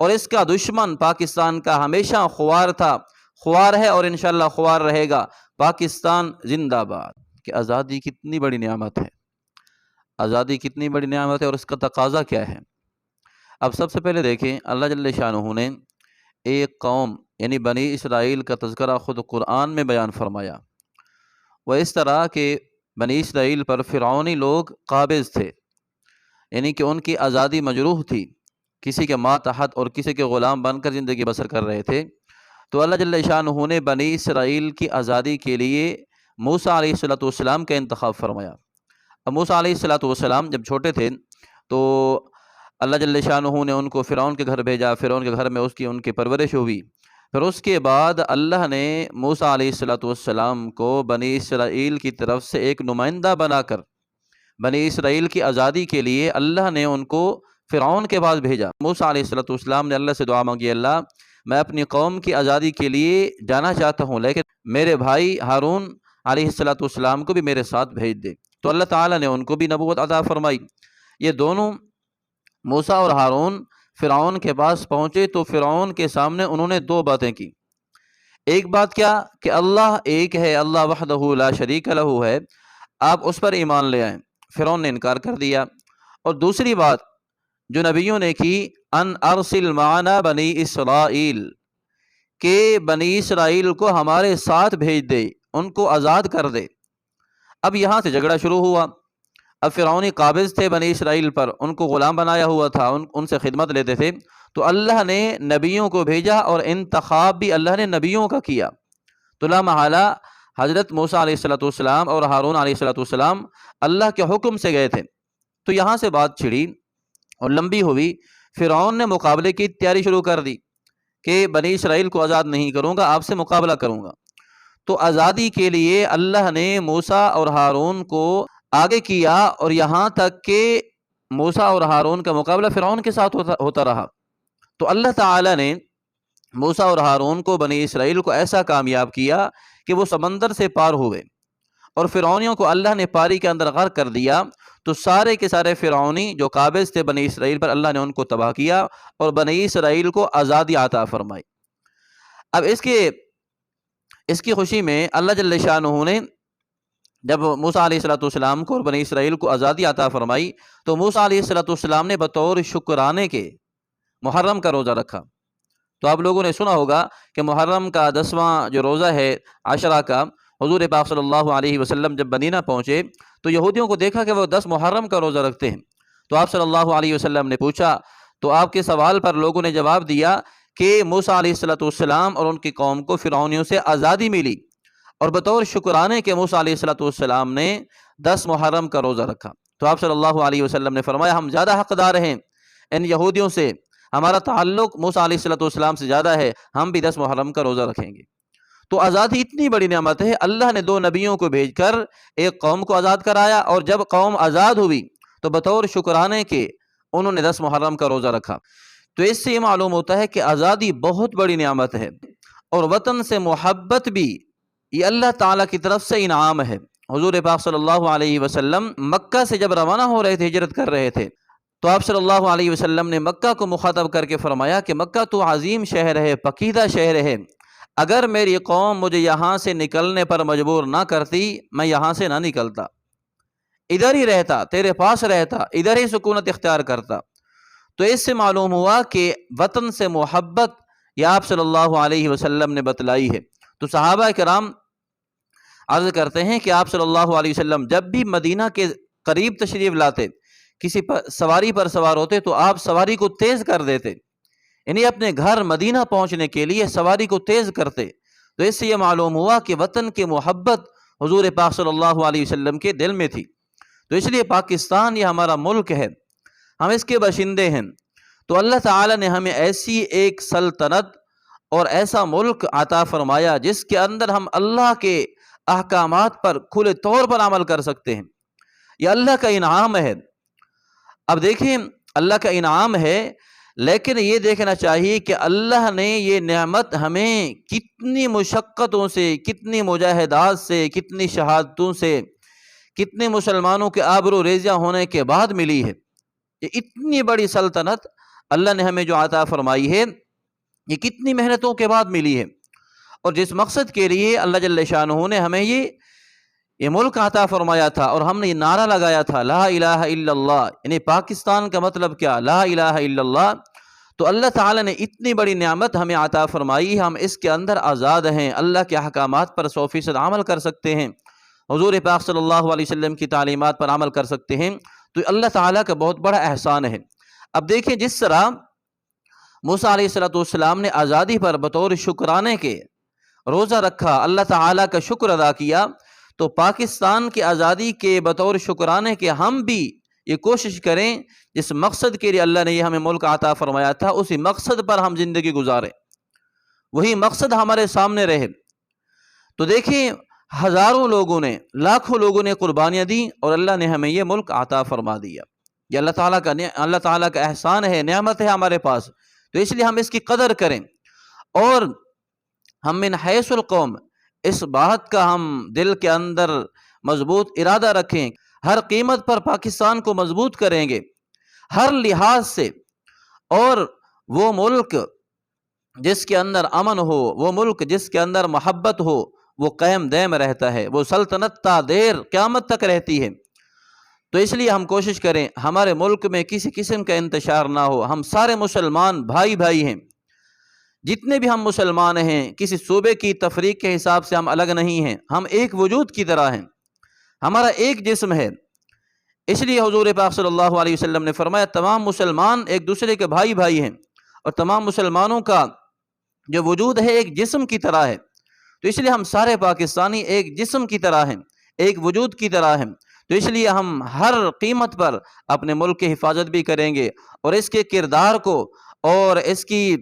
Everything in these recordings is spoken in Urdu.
اور اس کا دشمن پاکستان کا ہمیشہ خوار تھا، خوار ہے اور انشاءاللہ خوار رہے گا۔ پاکستان زندہ باد۔ کہ آزادی کتنی بڑی نعمت ہے، آزادی کتنی بڑی نعمت ہے اور اس کا تقاضا کیا ہے۔ اب سب سے پہلے دیکھیں، اللہ جل شانہ نے ایک قوم یعنی بنی اسرائیل کا تذکرہ خود قرآن میں بیان فرمایا۔ وہ اس طرح کہ بنی اسرائیل پر فرعونی لوگ قابض تھے، یعنی کہ ان کی آزادی مجروح تھی، کسی کے ماتحت اور کسی کے غلام بن کر زندگی بسر کر رہے تھے۔ تو اللہ جل شانہ نے بنی اسرائیل کی آزادی کے لیے موسیٰ علیہ السلام کا انتخاب فرمایا۔ اب موسیٰ علیہ السلام جب چھوٹے تھے تو اللہ جل شانہ نے ان کو فرعون کے گھر بھیجا، فرعون کے گھر میں ان کی پرورش ہوئی۔ پھر اس کے بعد اللہ نے موسیٰ علیہ السلام کو بنی اسرائیل کی طرف سے ایک نمائندہ بنا کر بنی اسرائیل کی آزادی کے لیے اللہ نے ان کو فرعون کے پاس بھیجا۔ موسیٰ علیہ السلام نے اللہ سے دعا مانگی، اللہ میں اپنی قوم کی آزادی کے لیے جانا چاہتا ہوں، لیکن میرے بھائی ہارون علیہ السلام کو بھی میرے ساتھ بھیج دے۔ تو اللہ تعالیٰ نے ان کو بھی نبوت عطا فرمائی۔ یہ دونوں موسیٰ اور ہارون فرعون کے پاس پہنچے تو فرعون کے سامنے انہوں نے دو باتیں کی۔ ایک بات کیا کہ اللہ ایک ہے، اللہ وحدہ لا شریک لہ ہے، آپ اس پر ایمان لے آئیں۔ فرعون نے انکار کر دیا۔ اور دوسری بات جو نبیوں نے کی، ان ارسل معنا بنی اسرائیل، کہ بنی اسرائیل کو ہمارے ساتھ بھیج دے، ان کو آزاد کر دے۔ اب یہاں سے جھگڑا شروع ہوا۔ اب فرعونی قابض تھے بنی اسرائیل پر، ان کو غلام بنایا ہوا تھا، ان سے خدمت لیتے تھے۔ تو اللہ نے نبیوں کو بھیجا اور انتخاب بھی اللہ نے نبیوں کا کیا۔ تو لا محالہ حضرت موسیٰ علیہ السلام اور ہارون علیہ السلام اللہ کے حکم سے گئے تھے۔ تو یہاں سے بات چھڑی اور لمبی ہوئی۔ فرعون نے مقابلے کی تیاری شروع کر دی کہ بنی اسرائیل کو آزاد نہیں کروں گا، آپ سے مقابلہ کروں گا۔ تو آزادی کے لیے اللہ نے موسیٰ اور ہارون کو آگے کیا، اور یہاں تک کہ موسیٰ اور ہارون کا مقابلہ فرعون کے ساتھ ہوتا رہا۔ تو اللہ تعالیٰ نے موسیٰ اور ہارون کو، بنی اسرائیل کو ایسا کامیاب کیا کہ وہ سمندر سے پار ہوئے، اور فرعونیوں کو اللہ نے پاری کے اندر غرق کر دیا۔ تو سارے کے سارے فرعونی جو قابض تھے بنی اسرائیل پر، اللہ نے ان کو تباہ کیا اور بنی اسرائیل کو آزادی عطا فرمائی۔ اب اس کی خوشی میں اللہ جل شانہ نے جب موسیٰ علیہ السلام کو اور بنی اسرائیل کو آزادی عطا فرمائی تو موسیٰ علیہ السلام نے بطور شکرانے کے محرم کا روزہ رکھا۔ تو آپ لوگوں نے سنا ہوگا کہ محرم کا 10واں جو روزہ ہے عاشورہ کا، حضور پاک صلی اللہ علیہ وسلم جب مدینہ پہنچے تو یہودیوں کو دیکھا کہ وہ 10 محرم کا روزہ رکھتے ہیں۔ تو آپ صلی اللہ علیہ وسلم نے پوچھا، تو آپ کے سوال پر لوگوں نے جواب دیا کہ موسیٰ علیہ السلام اور ان کی قوم کو فرعونیوں سے آزادی ملی، اور بطور شکرانے کے موسیٰ علیہ السلام نے 10 محرم کا روزہ رکھا۔ تو آپ صلی اللہ علیہ وسلم نے فرمایا، ہم زیادہ حقدار ہیں ان یہودیوں سے، ہمارا تعلق موسیٰ علیہ السلام سے زیادہ ہے، ہم بھی 10 محرم کا روزہ رکھیں گے۔ تو آزادی اتنی بڑی نعمت ہے، اللہ نے 2 نبیوں کو بھیج کر ایک قوم کو آزاد کرایا، اور جب قوم آزاد ہوئی تو بطور شکرانے کے انہوں نے 10 محرم کا روزہ رکھا۔ تو اس سے یہ معلوم ہوتا ہے کہ آزادی بہت بڑی نعمت ہے، اور وطن سے محبت بھی یہ اللہ تعالیٰ کی طرف سے انعام ہے۔ حضور پاک صلی اللہ علیہ وسلم مکہ سے جب روانہ ہو رہے تھے، ہجرت کر رہے تھے، تو آپ صلی اللہ علیہ وسلم نے مکہ کو مخاطب کر کے فرمایا کہ مکہ تو عظیم شہر ہے، پکیدہ شہر ہے، اگر میری قوم مجھے یہاں سے نکلنے پر مجبور نہ کرتی، میں یہاں سے نہ نکلتا، ادھر ہی رہتا، تیرے پاس رہتا، ادھر ہی سکونت اختیار کرتا۔ تو اس سے معلوم ہوا کہ وطن سے محبت یہ آپ صلی اللہ علیہ وسلم نے بتلائی ہے۔ تو صحابہ کرام عرض کرتے ہیں کہ آپ صلی اللہ علیہ وسلم جب بھی مدینہ کے قریب تشریف لاتے، کسی سواری پر سوار ہوتے تو آپ سواری کو تیز کر دیتے، یعنی اپنے گھر مدینہ پہنچنے کے لیے سواری کو تیز کرتے۔ تو اس سے یہ معلوم ہوا کہ وطن کی محبت حضور پاک صلی اللہ علیہ وسلم کے دل میں تھی۔ تو اس لیے پاکستان یہ ہمارا ملک ہے، ہم اس کے باشندے ہیں۔ تو اللہ تعالیٰ نے ہمیں ایسی ایک سلطنت اور ایسا ملک عطا فرمایا جس کے اندر ہم اللہ کے احکامات پر کھلے طور پر عمل کر سکتے ہیں۔ یہ اللہ کا انعام ہے۔ اب دیکھیں، اللہ کا انعام ہے، لیکن یہ دیکھنا چاہیے کہ اللہ نے یہ نعمت ہمیں کتنی مشقتوں سے، کتنی مجاہدات سے، کتنی شہادتوں سے، کتنے مسلمانوں کے آبرو ریزہ ہونے کے بعد ملی ہے۔ یہ اتنی بڑی سلطنت اللہ نے ہمیں جو عطا فرمائی ہے یہ کتنی محنتوں کے بعد ملی ہے، اور جس مقصد کے لیے اللہ جل شانہ نے ہمیں یہ ملک عطا فرمایا تھا، اور ہم نے یہ نعرہ لگایا تھا لا الہ الا اللہ، یعنی پاکستان کا مطلب کیا؟ لا الہ الا اللہ۔ تو اللہ تعالیٰ نے اتنی بڑی نعمت ہمیں عطا فرمائی، ہم اس کے اندر آزاد ہیں، اللہ کے احکامات پر 100% عمل کر سکتے ہیں، حضور پاک صلی اللہ علیہ وسلم کی تعلیمات پر عمل کر سکتے ہیں، تو اللہ تعالیٰ کا بہت بڑا احسان ہے۔ اب دیکھیں جس طرح موسیٰ علیہ السلام نے آزادی پر بطور شکرانے کے روزہ رکھا، اللہ تعالیٰ کا شکر ادا کیا، تو پاکستان کی آزادی کے بطور شکرانے کے ہم بھی یہ کوشش کریں جس مقصد کے لیے اللہ نے یہ ہمیں ملک عطا فرمایا تھا اسی مقصد پر ہم زندگی گزاریں، وہی مقصد ہمارے سامنے رہے۔ تو دیکھیں ہزاروں لوگوں نے، لاکھوں لوگوں نے قربانیاں دیں اور اللہ نے ہمیں یہ ملک عطا فرما دیا۔ یہ اللہ تعالیٰ کا احسان ہے، نعمت ہے ہمارے پاس، تو اس لیے ہم اس کی قدر کریں، اور ہم من حیث القوم اس بات کا ہم دل کے اندر مضبوط ارادہ رکھیں، ہر قیمت پر پاکستان کو مضبوط کریں گے ہر لحاظ سے، اور وہ ملک جس کے اندر امن ہو، وہ ملک جس کے اندر محبت ہو، وہ قائم دائم رہتا ہے، وہ سلطنت تا دیر قیامت تک رہتی ہے۔ تو اس لیے ہم کوشش کریں ہمارے ملک میں کسی قسم کا انتشار نہ ہو، ہم سارے مسلمان بھائی بھائی ہیں، جتنے بھی ہم مسلمان ہیں، کسی صوبے کی تفریق کے حساب سے ہم الگ نہیں ہیں، ہم ایک وجود کی طرح ہیں، ہمارا ایک جسم ہے۔ اس لیے حضور پاک صلی اللہ علیہ وسلم نے فرمایا تمام مسلمان ایک دوسرے کے بھائی بھائی ہیں، اور تمام مسلمانوں کا جو وجود ہے ایک جسم کی طرح ہے، تو اس لیے ہم سارے پاکستانی ایک جسم کی طرح ہیں، ایک وجود کی طرح ہیں، تو اس لیے ہم ہر قیمت پر اپنے ملک کی حفاظت بھی کریں گے، اور اس کے کردار کو اور اس کی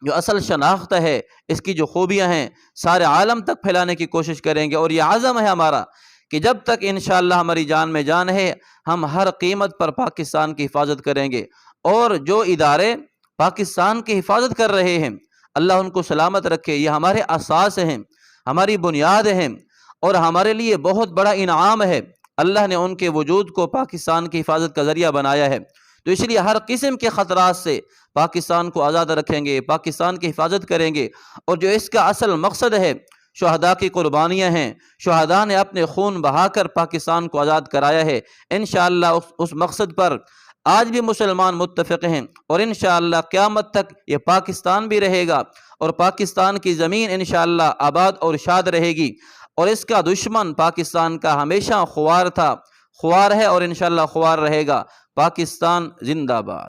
جو اصل شناخت ہے، اس کی جو خوبیاں ہیں سارے عالم تک پھیلانے کی کوشش کریں گے، اور یہ عزم ہے ہمارا کہ جب تک انشاءاللہ ہماری جان میں جان ہے ہم ہر قیمت پر پاکستان کی حفاظت کریں گے، اور جو ادارے پاکستان کی حفاظت کر رہے ہیں اللہ ان کو سلامت رکھے، یہ ہمارے اساس ہیں، ہماری بنیاد ہیں، اور ہمارے لیے بہت بڑا انعام ہے، اللہ نے ان کے وجود کو پاکستان کی حفاظت کا ذریعہ بنایا ہے، تو اس لیے ہر قسم کے خطرات سے پاکستان کو آزاد رکھیں گے، پاکستان کی حفاظت کریں گے، اور جو اس کا اصل مقصد ہے شہداء کی قربانیاں ہیں، شہداء نے اپنے خون بہا کر پاکستان کو آزاد کرایا ہے، انشاءاللہ اس مقصد پر آج بھی مسلمان متفق ہیں، اور انشاءاللہ قیامت تک یہ پاکستان بھی رہے گا، اور پاکستان کی زمین انشاءاللہ آباد اور شاد رہے گی، اور اس کا دشمن پاکستان کا ہمیشہ خوار تھا، خوار ہے، اور انشاءاللہ خوار رہے گا۔ پاکستان زندہ باد۔